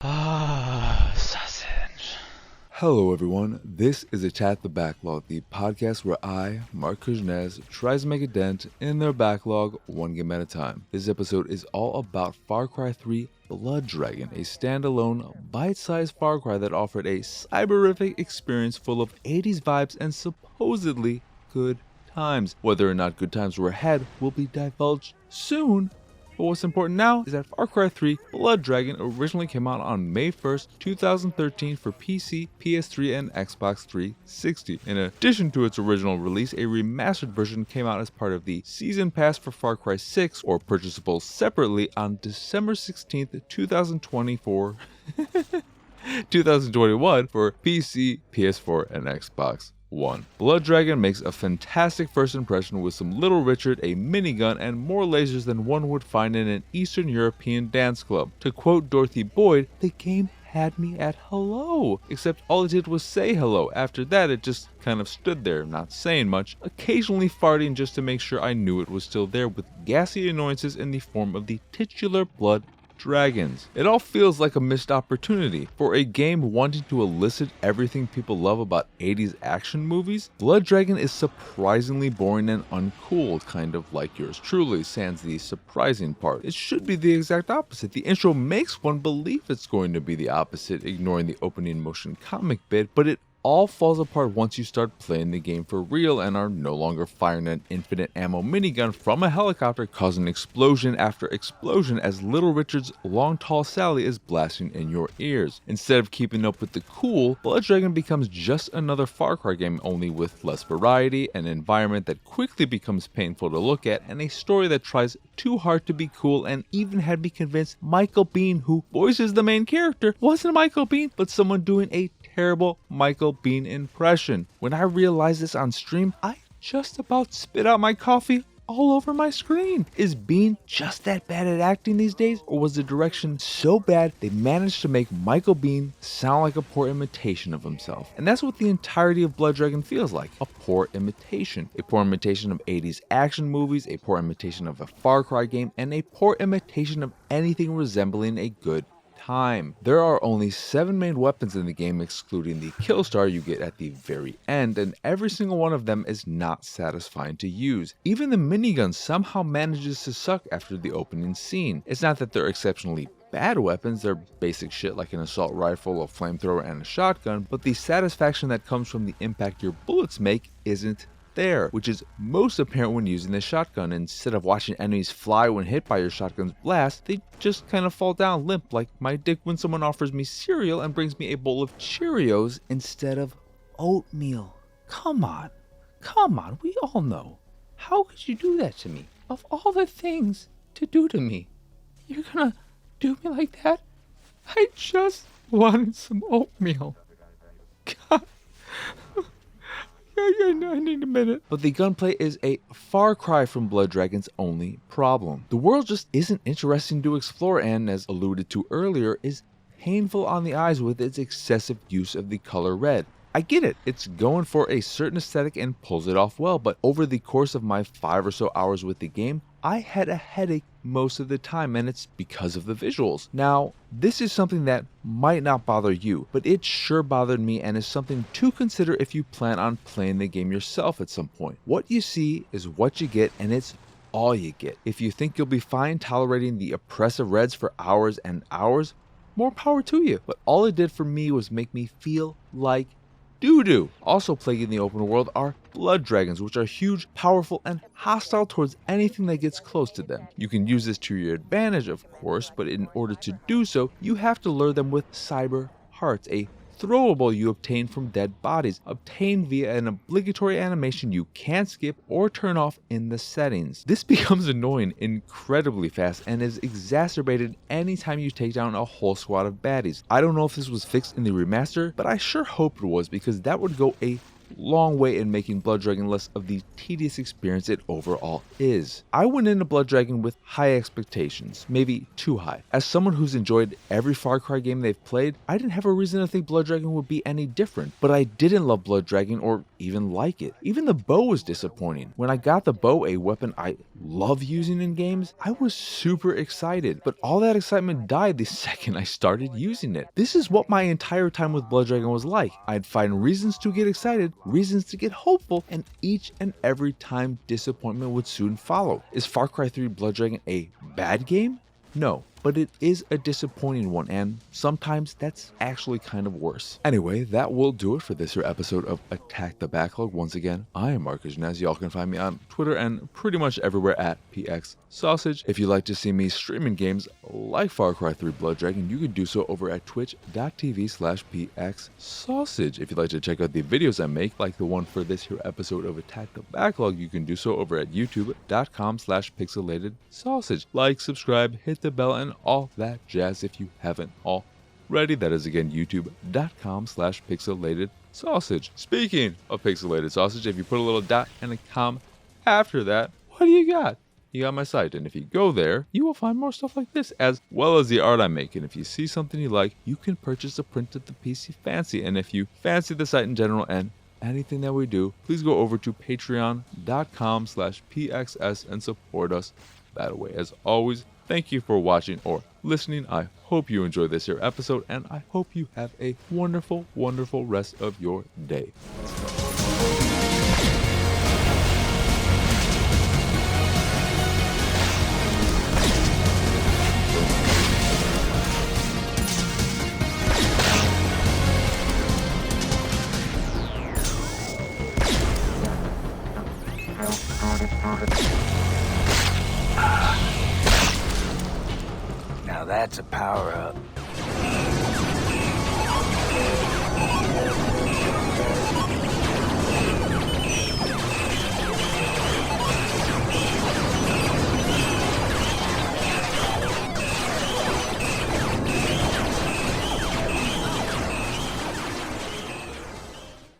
Sausage. Hello everyone, this is Attack the Backlog, the podcast where I, Mark Kuznez, tries to make a dent in their backlog one game at a time. This episode is all about Far Cry 3 Blood Dragon, a standalone, bite-sized Far Cry that offered a cyberific experience full of 80s vibes and supposedly good times. Whether or not good times were had will be divulged soon. But what's important now is that Far Cry 3 Blood Dragon originally came out on May 1st, 2013 for PC, PS3, and Xbox 360. In addition to its original release, a remastered version came out as part of the Season Pass for Far Cry 6, or purchasable separately on December 16th, 2021 for PC, PS4, and Xbox One. Blood Dragon makes a fantastic first impression with some Little Richard, a minigun, and more lasers than one would find in an Eastern European dance club. To quote Dorothy Boyd, the game had me at hello, except all it did was say hello. After that, it just kind of stood there, not saying much, occasionally farting just to make sure I knew it was still there, with gassy annoyances in the form of the titular blood dragons. It all feels like a missed opportunity. For a game wanting to elicit everything people love about 80s action movies, Blood Dragon is surprisingly boring and uncool, kind of like yours truly, sans the surprising part. It should be the exact opposite. The intro makes one believe it's going to be the opposite, ignoring the opening motion comic bit, but it all falls apart once you start playing the game for real and are no longer firing an infinite ammo minigun from a helicopter, causing explosion after explosion as Little Richard's long tall Sally is blasting in your ears. Instead of keeping up with the cool, Blood Dragon becomes just another Far Cry game, only with less variety, an environment that quickly becomes painful to look at, and a story that tries too hard to be cool and even had me convinced Michael Biehn, who voices the main character, wasn't Michael Biehn, but someone doing a terrible Michael Biehn impression. When I realized this on stream, I just about spit out my coffee all over my screen. Is Biehn just that bad at acting these days, or was the direction so bad they managed to make Michael Biehn sound like a poor imitation of himself? And that's what the entirety of Blood Dragon feels like, a poor imitation. A poor imitation of 80s action movies, a poor imitation of a Far Cry game, and a poor imitation of anything resembling a good time. There are only 7 main weapons in the game, excluding the kill star you get at the very end, and every single one of them is not satisfying to use. Even the minigun somehow manages to suck after the opening scene. It's not that they're exceptionally bad weapons, they're basic shit like an assault rifle, a flamethrower, and a shotgun, but the satisfaction that comes from the impact your bullets make isn't there, which is most apparent when using the shotgun. Instead of watching enemies fly when hit by your shotgun's blast, they just kind of fall down limp, like my dick when someone offers me cereal and brings me a bowl of Cheerios instead of oatmeal. Come on, we all know. How could you do that to me? Of all the things to do to me, you're gonna do me like that? I just wanted some oatmeal. God. I need a minute. But the gunplay is a far cry from Blood Dragon's only problem. The world just isn't interesting to explore and, as alluded to earlier, is painful on the eyes with its excessive use of the color red. I get it, it's going for a certain aesthetic and pulls it off well, but over the course of my 5 or so hours with the game, I had a headache most of the time, and it's because of the visuals. Now, this is something that might not bother you, but it sure bothered me and is something to consider if you plan on playing the game yourself at some point. What you see is what you get, and it's all you get. If you think you'll be fine tolerating the oppressive reds for hours and hours, more power to you. But all it did for me was make me feel like doo-doo. Also plaguing the open world are blood dragons, which are huge, powerful, and hostile towards anything that gets close to them. You can use this to your advantage, of course, but in order to do so, you have to lure them with cyber hearts, a throwable you obtain from dead bodies, obtained via an obligatory animation you can't skip or turn off in the settings. This becomes annoying incredibly fast and is exacerbated anytime you take down a whole squad of baddies. I don't know if this was fixed in the remaster, but I sure hope it was, because that would go a long way in making Blood Dragon less of the tedious experience it overall is. I went into Blood Dragon with high expectations, maybe too high. As someone who's enjoyed every Far Cry game they've played, I didn't have a reason to think Blood Dragon would be any different, but I didn't love Blood Dragon or even like it. Even the bow was disappointing. When I got the bow, a weapon I love using in games, I was super excited, but all that excitement died the second I started using it. This is what my entire time with Blood Dragon was like. I'd find reasons to get excited, reasons to get hopeful, and each and every time disappointment would soon follow. Is Far Cry 3 Blood Dragon a bad game? No, but it is a disappointing one, and sometimes that's actually kind of worse. Anyway, that will do it for this here episode of Attack the Backlog. Once again, I am Marcus, and as y'all can find me on Twitter and pretty much everywhere at PX Sausage. If you'd like to see me streaming games like Far Cry 3 Blood Dragon, you can do so over at twitch.tv/PX Sausage. If you'd like to check out the videos I make, like the one for this here episode of Attack the Backlog, you can do so over at youtube.com/Pixelated Sausage. Like, subscribe, hit the bell, and all that jazz if you haven't already. That is again youtube.com/Pixelated Sausage. Speaking of Pixelated Sausage, if you put a little dot and a comma after that, what do you got? You got my site, and if you go there, you will find more stuff like this, as well as the art I make. And if you see something you like, you can purchase a print of the piece you fancy. And if you fancy the site in general and anything that we do, please go over to patreon.com/PXS and support us that way. As always, thank you for watching or listening. I hope you enjoyed this here episode, and I hope you have a wonderful, wonderful rest of your day. Now that's a power-up.